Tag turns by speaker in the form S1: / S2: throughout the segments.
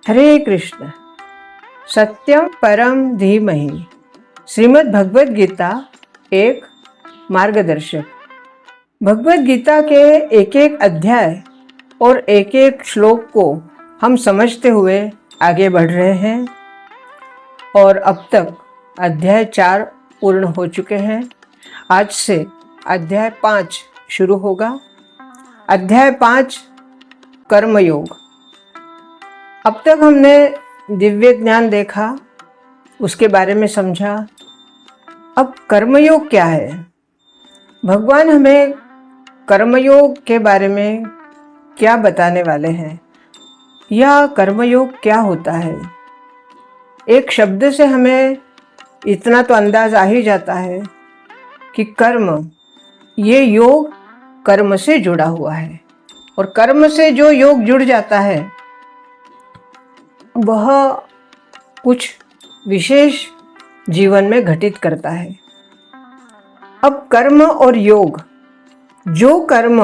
S1: हरे कृष्ण। सत्यम परम धीमहि। श्रीमद् भगवद गीता एक मार्गदर्शक। भगवद गीता के एक एक अध्याय और एक एक श्लोक को हम समझते हुए आगे बढ़ रहे हैं और अब तक अध्याय 4 पूर्ण हो चुके हैं। आज से अध्याय 5 शुरू होगा। अध्याय 5 कर्मयोग। अब तक हमने दिव्य ज्ञान देखा, उसके बारे में समझा। अब कर्मयोग क्या है? भगवान हमें कर्मयोग के बारे में क्या बताने वाले हैं, या कर्मयोग क्या होता है। एक शब्द से हमें इतना तो अंदाज आ ही जाता है कि कर्म, ये योग कर्म से जुड़ा हुआ है, और कर्म से जो योग जुड़ जाता है वह कुछ विशेष जीवन में घटित करता है। अब कर्म और योग, जो कर्म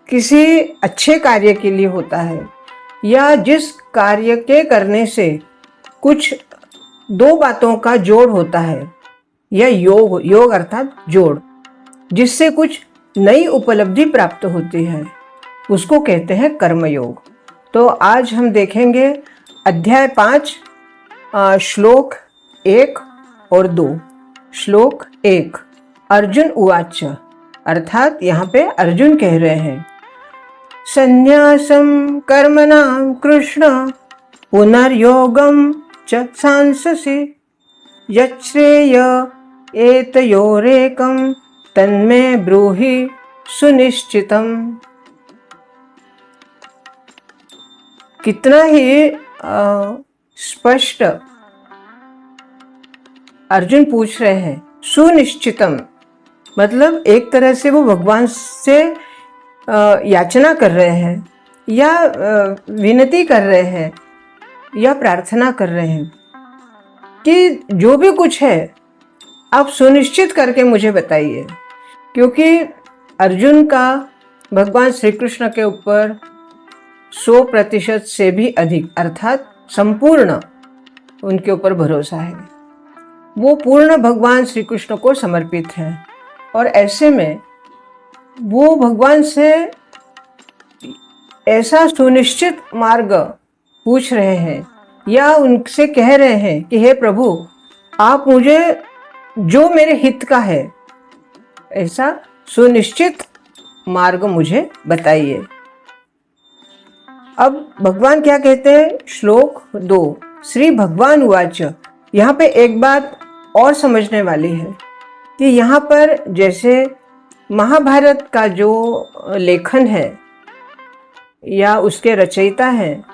S1: किसी अच्छे कार्य के लिए होता है या जिस कार्य के करने से कुछ दो बातों का जोड़ होता है, या योग अर्थात जोड़, जिससे कुछ नई उपलब्धि प्राप्त होती है, उसको कहते हैं कर्मयोग। तो आज हम देखेंगे अध्याय 5 श्लोक 1 और 2। श्लोक 1, अर्जुन उवाच, अर्थात यहाँ पे अर्जुन कह रहे हैं, संन्यासम कर्मणां कृष्ण पुनर्योगम च सांससि यच्छ्रेय एतयोरेकं तन्मे ब्रूहि सुनिश्चितम्। कितना ही स्पष्ट अर्जुन पूछ रहे हैं। सुनिश्चितम मतलब एक तरह से वो भगवान से याचना कर रहे हैं, या विनती कर रहे हैं, या प्रार्थना कर रहे हैं कि जो भी कुछ है आप सुनिश्चित करके मुझे बताइए। क्योंकि अर्जुन का भगवान श्री कृष्ण के ऊपर 100% से भी अधिक अर्थात संपूर्ण उनके ऊपर भरोसा है। वो पूर्ण भगवान श्री कृष्ण को समर्पित है, और ऐसे में वो भगवान से ऐसा सुनिश्चित मार्ग पूछ रहे हैं, या उनसे कह रहे हैं कि हे प्रभु, आप मुझे जो मेरे हित का है ऐसा सुनिश्चित मार्ग मुझे बताइए। अब भगवान क्या कहते हैं? श्लोक 2, श्री भगवान उवाच। यहाँ पे एक बात और समझने वाली है कि यहाँ पर जैसे महाभारत का जो लेखन है या उसके रचयिता हैं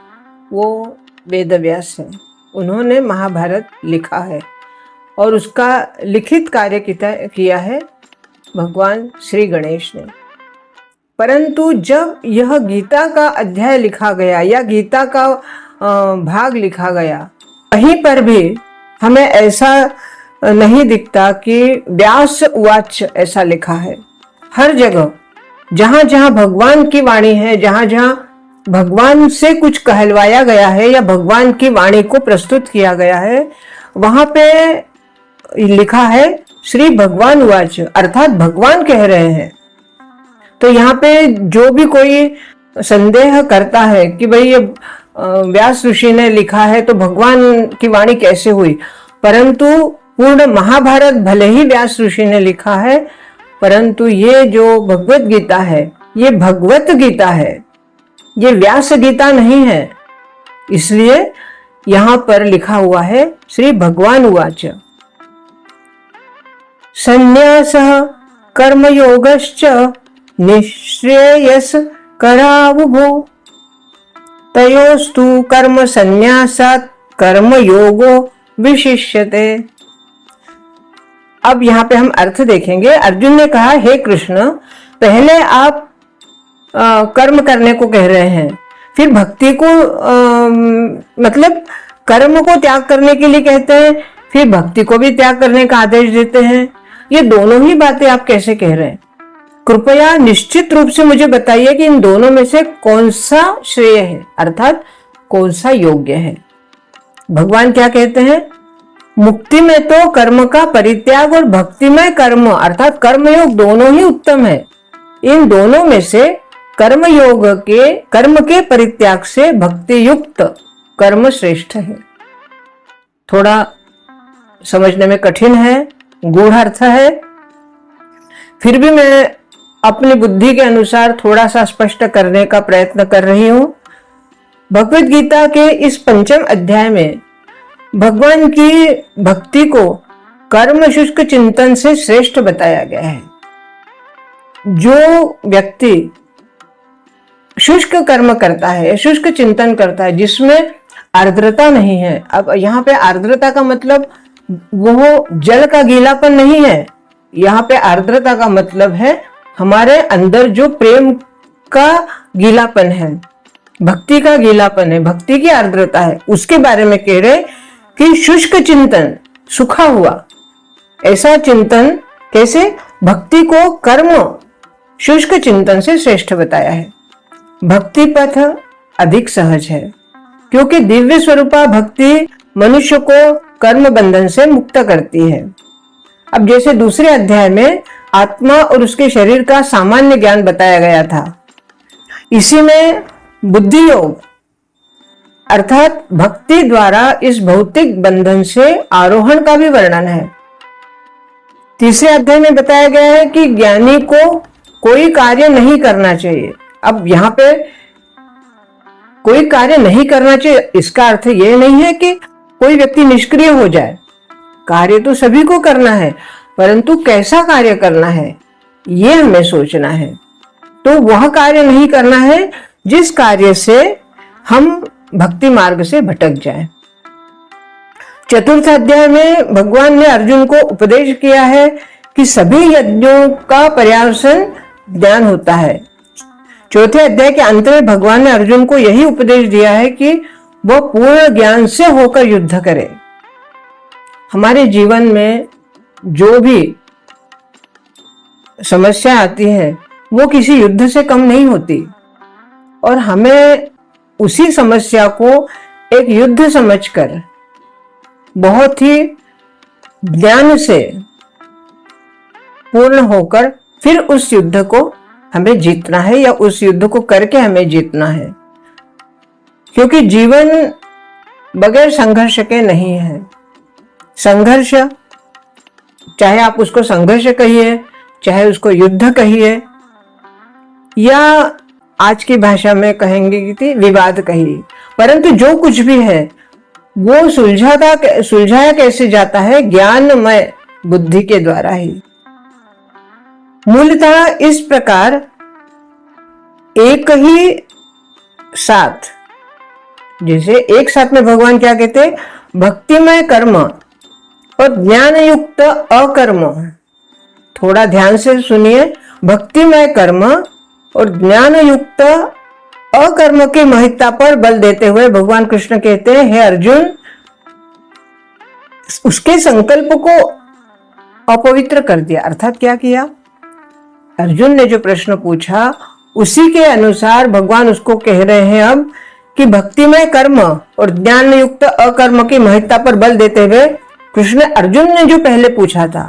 S1: वो वेदव्यास हैं। उन्होंने महाभारत लिखा है और उसका लिखित कार्य किया है भगवान श्री गणेश ने। परंतु जब यह गीता का अध्याय लिखा गया या गीता का भाग लिखा गया, कहीं पर भी हमें ऐसा नहीं दिखता कि व्यास उवाच ऐसा लिखा है। हर जगह जहां जहां भगवान की वाणी है, जहां जहां भगवान से कुछ कहलवाया गया है या भगवान की वाणी को प्रस्तुत किया गया है, वहां पे लिखा है श्री भगवान उवाच, अर्थात भगवान कह रहे हैं। तो यहाँ पे जो भी कोई संदेह करता है कि भाई ये व्यास ऋषि ने लिखा है तो भगवान की वाणी कैसे हुई, परंतु पूर्ण महाभारत भले ही व्यास ऋषि ने लिखा है, परंतु ये जो भगवत गीता है ये भगवत गीता है, ये व्यास गीता नहीं है। इसलिए यहाँ पर लिखा हुआ है श्री भगवान उवाच, संन्यासः कर्मयोगश्च निःश्रेयस करावुभो तयोस्तु कर्म संन्यासात् कर्म योगो विशिष्यते। अब यहाँ पे हम अर्थ देखेंगे। अर्जुन ने कहा, हे कृष्ण, पहले आप कर्म करने को कह रहे हैं, फिर भक्ति को मतलब कर्म को त्याग करने के लिए कहते हैं, फिर भक्ति को भी त्याग करने का आदेश देते हैं। ये दोनों ही बातें आप कैसे कह रहे हैं? कृपया निश्चित रूप से मुझे बताइए कि इन दोनों में से कौन सा श्रेय है, अर्थात कौन सा योग्य है। भगवान क्या कहते हैं, मुक्ति में तो कर्म का परित्याग और भक्ति में कर्म अर्थात कर्मयोग दोनों ही उत्तम है। इन दोनों में से कर्म के परित्याग से भक्ति युक्त कर्म श्रेष्ठ है। थोड़ा समझने में कठिन है, गूढ़ अर्थ है, फिर भी मैं अपनी बुद्धि के अनुसार थोड़ा सा स्पष्ट करने का प्रयत्न कर रही हूं। भगवत गीता के इस 5वें अध्याय में भगवान की भक्ति को कर्म शुष्क चिंतन से श्रेष्ठ बताया गया है। जो व्यक्ति शुष्क कर्म करता है, शुष्क चिंतन करता है, जिसमें आर्द्रता नहीं है। अब यहाँ पे आर्द्रता का मतलब वो जल का गीलापन नहीं है, यहाँ पे आर्द्रता का मतलब है हमारे अंदर जो प्रेम का गीलापन है, भक्ति का गीलापन है, भक्ति की आर्द्रता है, उसके बारे में कह रहे कि शुष्क चिंतन, सूखा हुआ ऐसा चिंतन कैसे, भक्ति को कर्म शुष्क चिंतन से श्रेष्ठ बताया है। भक्ति पथ अधिक सहज है क्योंकि दिव्य स्वरूपा भक्ति मनुष्य को कर्म बंधन से मुक्त करती है। अब जैसे दूसरे अध्याय में आत्मा और उसके शरीर का सामान्य ज्ञान बताया गया था, इसी में बुद्धि योग अर्थात भक्ति द्वारा इस भौतिक बंधन से आरोहण का भी वर्णन है। तीसरे अध्याय में बताया गया है कि ज्ञानी को कोई कार्य नहीं करना चाहिए। अब यहाँ पे कोई कार्य नहीं करना चाहिए, इसका अर्थ ये नहीं है कि कोई व्यक्ति निष्क्रिय हो जाए। कार्य तो सभी को करना है, परंतु कैसा कार्य करना है ये हमें सोचना है। तो वह कार्य नहीं करना है जिस कार्य से हम भक्ति मार्ग से भटक जाए। चतुर्थ अध्याय में भगवान ने अर्जुन को उपदेश किया है कि सभी यज्ञों का पर्यावसन ज्ञान होता है। चौथे अध्याय के अंत में भगवान ने अर्जुन को यही उपदेश दिया है कि वह पूर्ण ज्ञान से होकर युद्ध करे। हमारे जीवन में जो भी समस्या आती है वो किसी युद्ध से कम नहीं होती और हमें उसी समस्या को एक युद्ध समझकर बहुत ही ज्ञान से पूर्ण होकर फिर उस युद्ध को हमें जीतना है या उस युद्ध को करके हमें जीतना है, क्योंकि जीवन बगैर संघर्ष के नहीं है। संघर्ष, चाहे आप उसको संघर्ष कहिए, चाहे उसको युद्ध कहिए, या आज की भाषा में कहेंगे कि विवाद कहिए, परंतु जो कुछ भी है वो सुलझाया कैसे जाता है, ज्ञानमय बुद्धि के द्वारा ही। मूलतः इस प्रकार एक ही साथ, जैसे एक साथ में भगवान क्या कहते हैं, भक्तिमय कर्म और ज्ञान युक्त अकर्म। थोड़ा ध्यान से सुनिए, भक्तिमय कर्म और ज्ञान युक्त अकर्म की महत्ता पर बल देते हुए भगवान कृष्ण कहते हैं, हे अर्जुन, उसके संकल्प को अपवित्र कर दिया। अर्थात क्या किया, अर्जुन ने जो प्रश्न पूछा उसी के अनुसार भगवान उसको कह रहे हैं अब कि भक्तिमय कर्म और ज्ञान युक्त अकर्म की महत्ता पर बल देते हुए कृष्ण, अर्जुन ने जो पहले पूछा था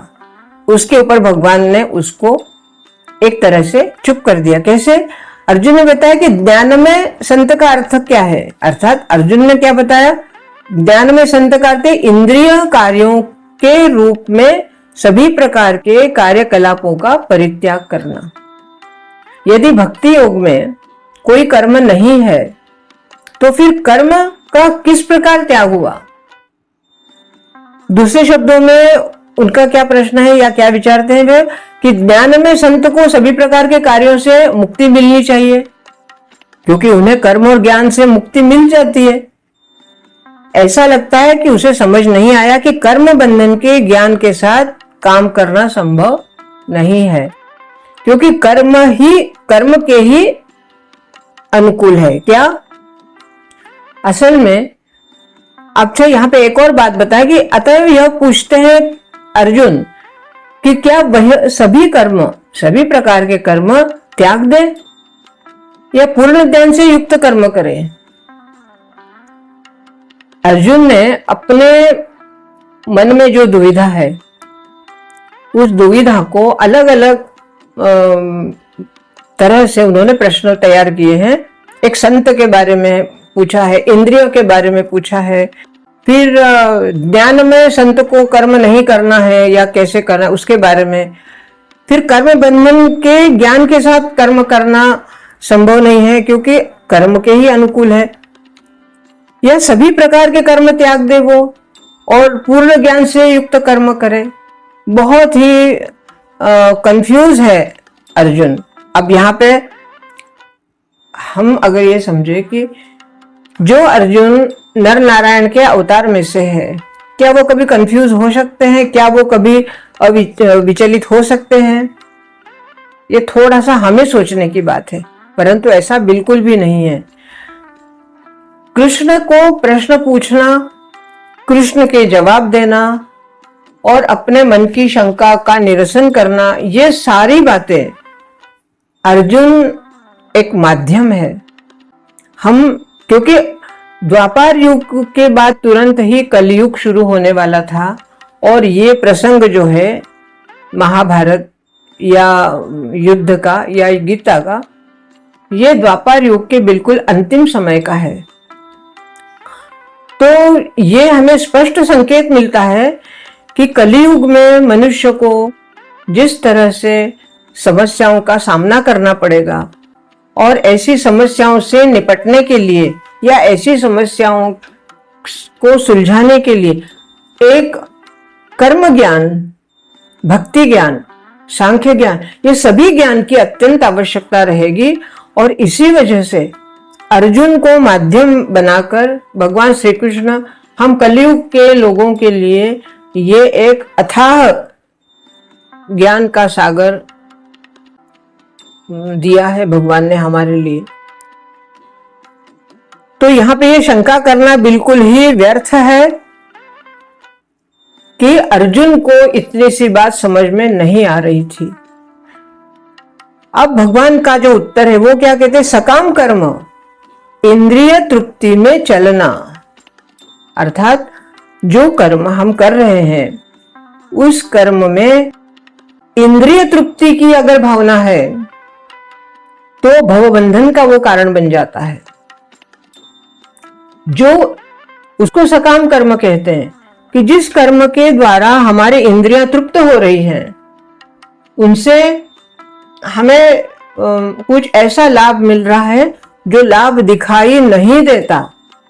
S1: उसके ऊपर भगवान ने उसको एक तरह से चुप कर दिया। कैसे? अर्जुन ने बताया कि ज्ञान में संत का अर्थ क्या है। अर्थात अर्जुन ने क्या बताया, ज्ञान में संत का अर्थ इंद्रिय कार्यों के रूप में सभी प्रकार के कार्यकलापों का परित्याग करना। यदि भक्ति योग में कोई कर्म नहीं है तो फिर कर्म का किस प्रकार त्याग हुआ। दूसरे शब्दों में उनका क्या प्रश्न है या क्या विचारते हैं वे, कि ज्ञान में संत को सभी प्रकार के कार्यों से मुक्ति मिलनी चाहिए, क्योंकि उन्हें कर्म और ज्ञान से मुक्ति मिल जाती है। ऐसा लगता है कि उसे समझ नहीं आया कि कर्म बंधन के ज्ञान के साथ काम करना संभव नहीं है, क्योंकि कर्म के ही अनुकूल है। क्या? असल में अच्छा यहाँ पे एक और बात बताया कि अतः यह पूछते हैं अर्जुन कि क्या वह सभी प्रकार के कर्म त्याग दे या पूर्ण ज्ञान से युक्त कर्म करें। अर्जुन ने अपने मन में जो दुविधा है, उस दुविधा को अलग अलग तरह से उन्होंने प्रश्न तैयार किए हैं। एक संत के बारे में पूछा है, इंद्रियों के बारे में पूछा है, फिर ज्ञान में संत को कर्म नहीं करना है या कैसे करना उसके बारे में, फिर कर्म बंधन के ज्ञान के साथ कर्म करना संभव नहीं है क्योंकि कर्म के ही अनुकूल है, या सभी प्रकार के कर्म त्याग दे वो और पूर्ण ज्ञान से युक्त कर्म करे। बहुत ही कंफ्यूज है अर्जुन। अब यहाँ पे हम अगर ये समझे कि जो अर्जुन नर नारायण के अवतार में से है, क्या वो कभी कंफ्यूज हो सकते हैं? क्या वो कभी विचलित हो सकते हैं? ये थोड़ा सा हमें सोचने की बात है, परंतु ऐसा बिल्कुल भी नहीं है। कृष्ण को प्रश्न पूछना, कृष्ण के जवाब देना और अपने मन की शंका का निरसन करना, ये सारी बातें अर्जुन एक माध्यम है। हम क्योंकि द्वापर युग के बाद तुरंत ही कलयुग शुरू होने वाला था और ये प्रसंग जो है महाभारत या युद्ध का या गीता का, ये द्वापर युग के बिल्कुल अंतिम समय का है। तो ये हमें स्पष्ट संकेत मिलता है कि कलयुग में मनुष्य को जिस तरह से समस्याओं का सामना करना पड़ेगा और ऐसी समस्याओं से निपटने के लिए या ऐसी समस्याओं को सुलझाने के लिए एक कर्म ज्ञान, भक्ति ज्ञान, सांख्य ज्ञान, ये सभी ज्ञान की अत्यंत आवश्यकता रहेगी। और इसी वजह से अर्जुन को माध्यम बनाकर भगवान श्री कृष्ण हम कलयुग के लोगों के लिए ये एक अथाह ज्ञान का सागर दिया है भगवान ने हमारे लिए। तो यहाँ पे ये शंका करना बिल्कुल ही व्यर्थ है कि अर्जुन को इतनी सी बात समझ में नहीं आ रही थी। अब भगवान का जो उत्तर है वो क्या कहते हैं? सकाम कर्म इंद्रिय तृप्ति में चलना, अर्थात जो कर्म हम कर रहे हैं उस कर्म में इंद्रिय तृप्ति की अगर भावना है तो भवबंधन का वो कारण बन जाता है। जो उसको सकाम कर्म कहते हैं कि जिस कर्म के द्वारा हमारी इंद्रियां तृप्त हो रही हैं, उनसे हमें कुछ ऐसा लाभ मिल रहा है जो लाभ दिखाई नहीं देता,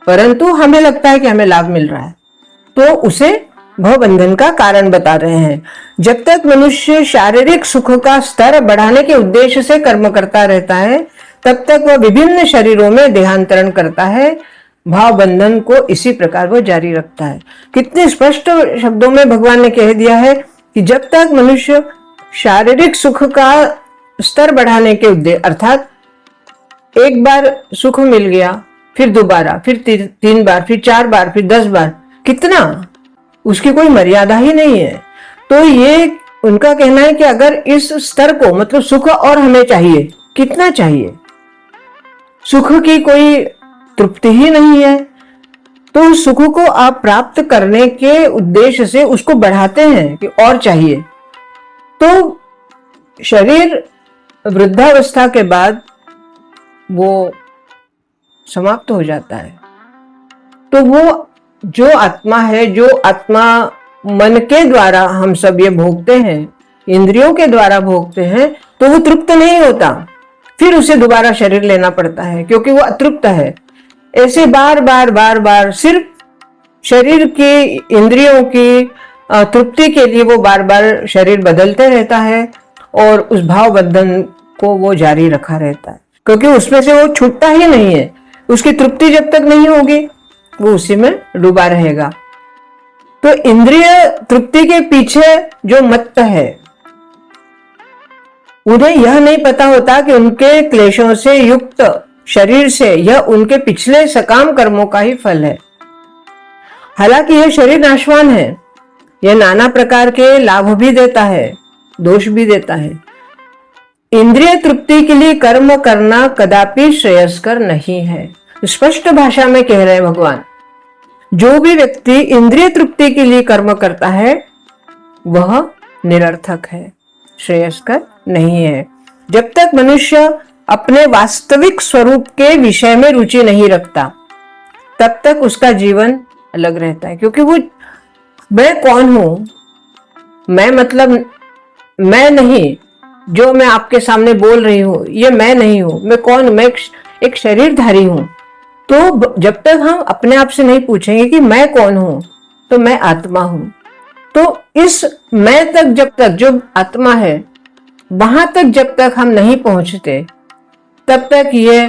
S1: परंतु हमें लगता है कि हमें लाभ मिल रहा है, तो उसे भवबंधन का कारण बता रहे हैं। जब तक मनुष्य शारीरिक सुख का स्तर बढ़ाने के उद्देश्य से कर्म करता रहता है, तब तक वह विभिन्न शरीरों में देहांतरण करता है। भाव बंधन को इसी प्रकार वो जारी रखता है। कितने स्पष्ट शब्दों में भगवान ने कह दिया है कि जब तक मनुष्य शारीरिक सुख का स्तर बढ़ाने के उद्देश्य, अर्थात एक बार सुख मिल गया, फिर दोबारा, फिर 3 बार, फिर 4 बार, फिर 10 बार, कितना, उसकी कोई मर्यादा ही नहीं है। तो ये उनका कहना है कि अगर इस स्तर को, मतलब सुख और हमें चाहिए, कितना चाहिए, सुख की कोई तृप्ति ही नहीं है, तो उस सुख को आप प्राप्त करने के उद्देश्य से उसको बढ़ाते हैं कि और चाहिए। तो शरीर वृद्धावस्था के बाद वो समाप्त हो जाता है। तो वो जो आत्मा है, जो आत्मा मन के द्वारा हम सब ये भोगते हैं, इंद्रियों के द्वारा भोगते हैं, तो वो तृप्त नहीं होता, फिर उसे दोबारा शरीर लेना पड़ता है क्योंकि वो अतृप्त है। ऐसे बार बार बार बार सिर्फ शरीर की, इंद्रियों की तृप्ति के लिए वो बार बार शरीर बदलते रहता है और उस भाव बंधन को वो जारी रखा रहता है, क्योंकि उसमें से वो छूटता ही नहीं है। उसकी तृप्ति जब तक नहीं होगी वो उसी में डूबा रहेगा। तो इंद्रिय तृप्ति के पीछे जो मत्त है, उन्हें यह नहीं पता होता कि उनके क्लेशों से युक्त शरीर से यह उनके पिछले सकाम कर्मों का ही फल है। हालांकि यह शरीर नाशवान है, यह नाना प्रकार के लाभ भी देता है, दोष भी देता है। इंद्रिय तृप्ति के लिए कर्म करना कदापि श्रेयस्कर नहीं है। स्पष्ट भाषा में कह रहे हैं भगवान, जो भी व्यक्ति इंद्रिय तृप्ति के लिए कर्म करता है वह निरर्थक है, श्रेयस्कर नहीं है। जब तक मनुष्य अपने वास्तविक स्वरूप के विषय में रुचि नहीं रखता तब तक उसका जीवन अलग रहता है, क्योंकि वो मैं कौन हूं, मैं मतलब मैं नहीं, जो मैं आपके सामने बोल रही हूं ये मैं नहीं हूं, मैं कौन, मैं एक शरीरधारी हूं। तो जब तक हम अपने आप से नहीं पूछेंगे कि मैं कौन हूं, तो मैं आत्मा हूं, तो इस मैं तक जब तक, जो आत्मा है वहां तक जब तक हम नहीं पहुंचते तब तक ये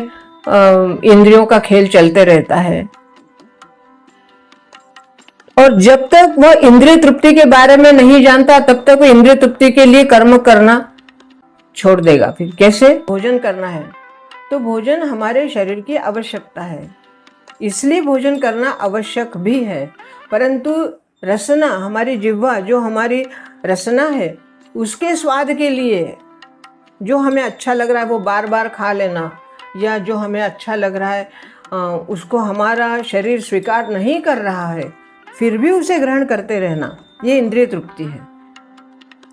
S1: इंद्रियों का खेल चलते रहता है। और जब तक वह इंद्रिय तृप्ति के बारे में नहीं जानता तब तक वो इंद्रिय तृप्ति के लिए कर्म करना छोड़ देगा। फिर कैसे भोजन करना है, तो भोजन हमारे शरीर की आवश्यकता है, इसलिए भोजन करना आवश्यक भी है। परंतु रसना, हमारी जिह्वा जो हमारी रसना है, उसके स्वाद के लिए जो हमें अच्छा लग रहा है वो बार बार खा लेना, या जो हमें अच्छा लग रहा है उसको हमारा शरीर स्वीकार नहीं कर रहा है फिर भी उसे ग्रहण करते रहना, ये इंद्रिय तृप्ति है।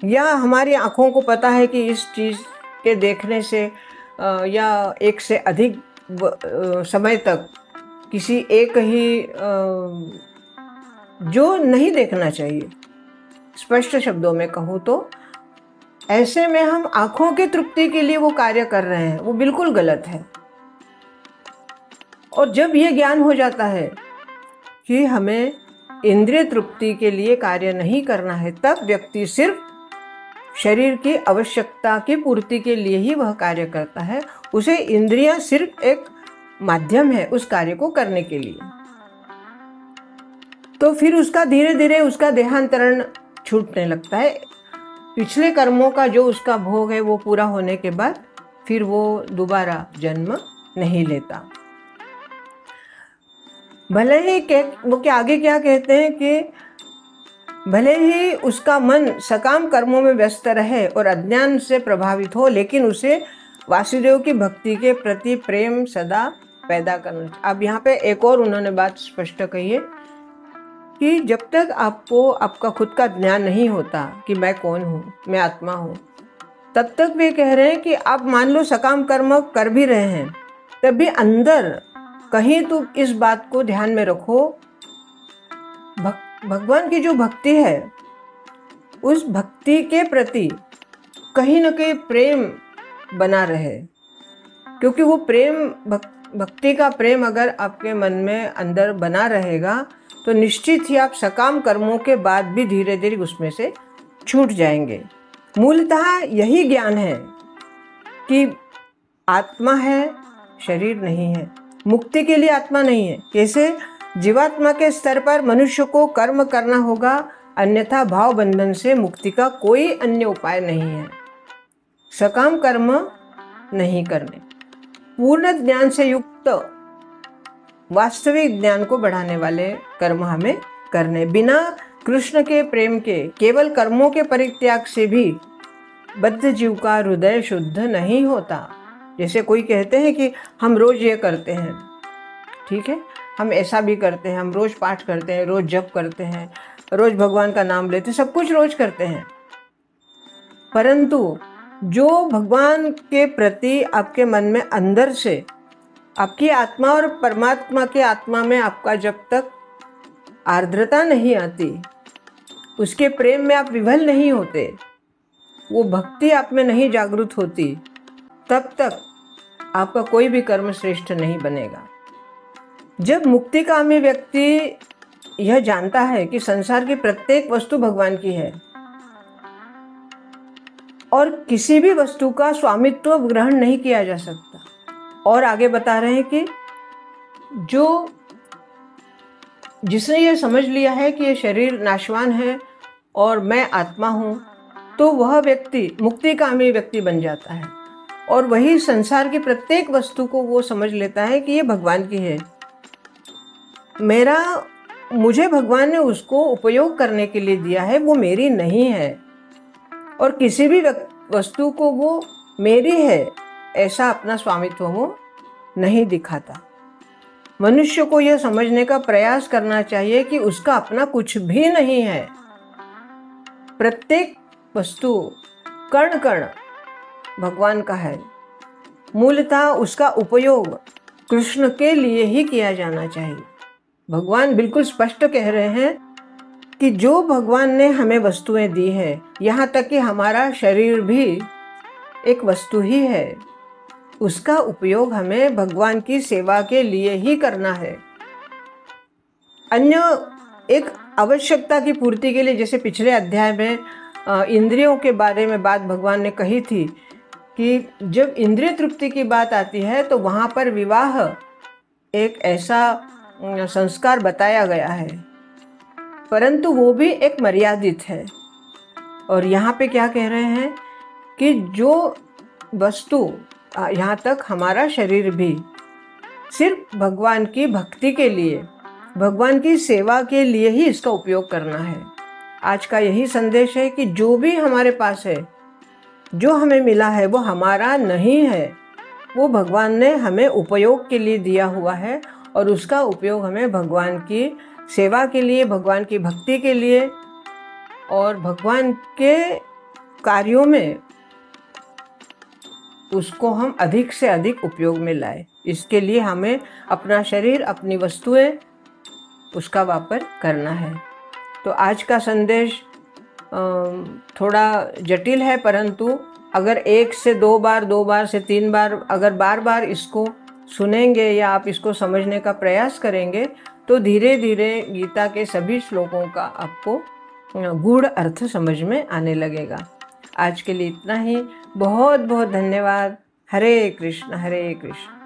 S1: या हमारी आँखों को पता है कि इस चीज़ के देखने से या एक से अधिक समय तक किसी एक ही जो नहीं देखना चाहिए, स्पष्ट शब्दों में कहूँ तो ऐसे में हम आँखों की तृप्ति के लिए वो कार्य कर रहे हैं, वो बिल्कुल गलत है। और जब ये ज्ञान हो जाता है कि हमें इंद्रिय तृप्ति के लिए कार्य नहीं करना है, तब व्यक्ति सिर्फ शरीर की आवश्यकता की पूर्ति के लिए ही वह कार्य करता है। उसे इंद्रियां सिर्फ एक माध्यम है उस कार्य को करने के लिए। तो फिर उसका धीरे धीरे उसका देहांतरण छूटने लगता है। पिछले कर्मों का जो उसका भोग है वो पूरा होने के बाद फिर वो दोबारा जन्म नहीं लेता। भले ही वो क्या आगे क्या कहते हैं कि भले ही उसका मन सकाम कर्मों में व्यस्त रहे और अज्ञान से प्रभावित हो, लेकिन उसे वासुदेव की भक्ति के प्रति प्रेम सदा पैदा करना। अब यहाँ पे एक और उन्होंने बात स्पष्ट कही है कि जब तक आपको आपका खुद का ज्ञान नहीं होता कि मैं कौन हूँ, मैं आत्मा हूँ, तब तक वे कह रहे हैं कि आप मान लो सकाम कर्म कर भी रहे हैं, तब भी अंदर कहीं तो इस बात को ध्यान में रखो, भगवान की जो भक्ति है उस भक्ति के प्रति कहीं न कहीं प्रेम बना रहे, क्योंकि वो प्रेम भक्ति का प्रेम अगर आपके मन में अंदर बना रहेगा तो निश्चित ही आप सकाम कर्मों के बाद भी धीरे धीरे उसमें से छूट जाएंगे। मूलतः यही ज्ञान है कि आत्मा है, शरीर नहीं है, मुक्ति के लिए आत्मा नहीं है। कैसे? जीवात्मा के स्तर पर मनुष्य को कर्म करना होगा, अन्यथा भाव बंधन से मुक्ति का कोई अन्य उपाय नहीं है। सकाम कर्म नहीं करने, पूर्ण ज्ञान से युक्त वास्तविक ज्ञान को बढ़ाने वाले कर्म हमें करने। बिना कृष्ण के प्रेम के केवल कर्मों के परित्याग से भी बद्ध जीव का हृदय शुद्ध नहीं होता। जैसे कोई कहते हैं कि हम रोज ये करते हैं, ठीक है, हम ऐसा भी करते हैं, हम रोज पाठ करते हैं, रोज जप करते हैं, रोज भगवान का नाम लेते हैं, सब कुछ रोज करते हैं, परंतु जो भगवान के प्रति आपके मन में अंदर से आपकी आत्मा और परमात्मा के आत्मा में आपका जब तक आर्द्रता नहीं आती, उसके प्रेम में आप विभल नहीं होते, वो भक्ति आप में नहीं जागृत होती, तब तक आपका कोई भी कर्म श्रेष्ठ नहीं बनेगा। जब मुक्तिकामी व्यक्ति यह जानता है कि संसार की प्रत्येक वस्तु भगवान की है और किसी भी वस्तु का स्वामित्व ग्रहण नहीं किया जा सकता, और आगे बता रहे हैं कि जिसने ये समझ लिया है कि ये शरीर नाशवान है और मैं आत्मा हूँ, तो वह व्यक्ति मुक्तिकामी व्यक्ति बन जाता है और वही संसार की प्रत्येक वस्तु को वो समझ लेता है कि ये भगवान की है, मुझे भगवान ने उसको उपयोग करने के लिए दिया है, वो मेरी नहीं है, और किसी भी वस्तु को वो मेरी है ऐसा अपना स्वामित्व वो नहीं दिखाता। मनुष्य को यह समझने का प्रयास करना चाहिए कि उसका अपना कुछ भी नहीं है। प्रत्येक वस्तु, कण कण भगवान का है। मूलतः उसका उपयोग कृष्ण के लिए ही किया जाना चाहिए। भगवान बिल्कुल स्पष्ट कह रहे हैं कि जो भगवान ने हमें वस्तुएं दी है, यहाँ तक कि हमारा शरीर भी एक वस्तु ही है, उसका उपयोग हमें भगवान की सेवा के लिए ही करना है। अन्य एक आवश्यकता की पूर्ति के लिए, जैसे पिछले अध्याय में इंद्रियों के बारे में बात भगवान ने कही थी कि जब इंद्रिय तृप्ति की बात आती है तो वहाँ पर विवाह एक ऐसा संस्कार बताया गया है, परंतु वो भी एक मर्यादित है। और यहाँ पे क्या कह रहे हैं कि जो वस्तु, यहाँ तक हमारा शरीर भी, सिर्फ भगवान की भक्ति के लिए, भगवान की सेवा के लिए ही इसका उपयोग करना है। आज का यही संदेश है कि जो भी हमारे पास है, जो हमें मिला है, वो हमारा नहीं है, वो भगवान ने हमें उपयोग के लिए दिया हुआ है और उसका उपयोग हमें भगवान की सेवा के लिए, भगवान की भक्ति के लिए और भगवान के कार्यों में उसको हम अधिक से अधिक उपयोग में लाए। इसके लिए हमें अपना शरीर, अपनी वस्तुएं, उसका वापर करना है। तो आज का संदेश थोड़ा जटिल है, परंतु अगर 1 से 2 बार, 2 बार से 3 बार, अगर बार बार इसको सुनेंगे या आप इसको समझने का प्रयास करेंगे तो धीरे धीरे गीता के सभी श्लोकों का आपको गूढ़ अर्थ समझ में आने लगेगा। आज के लिए इतना ही। बहुत बहुत धन्यवाद। हरे कृष्ण हरे कृष्ण।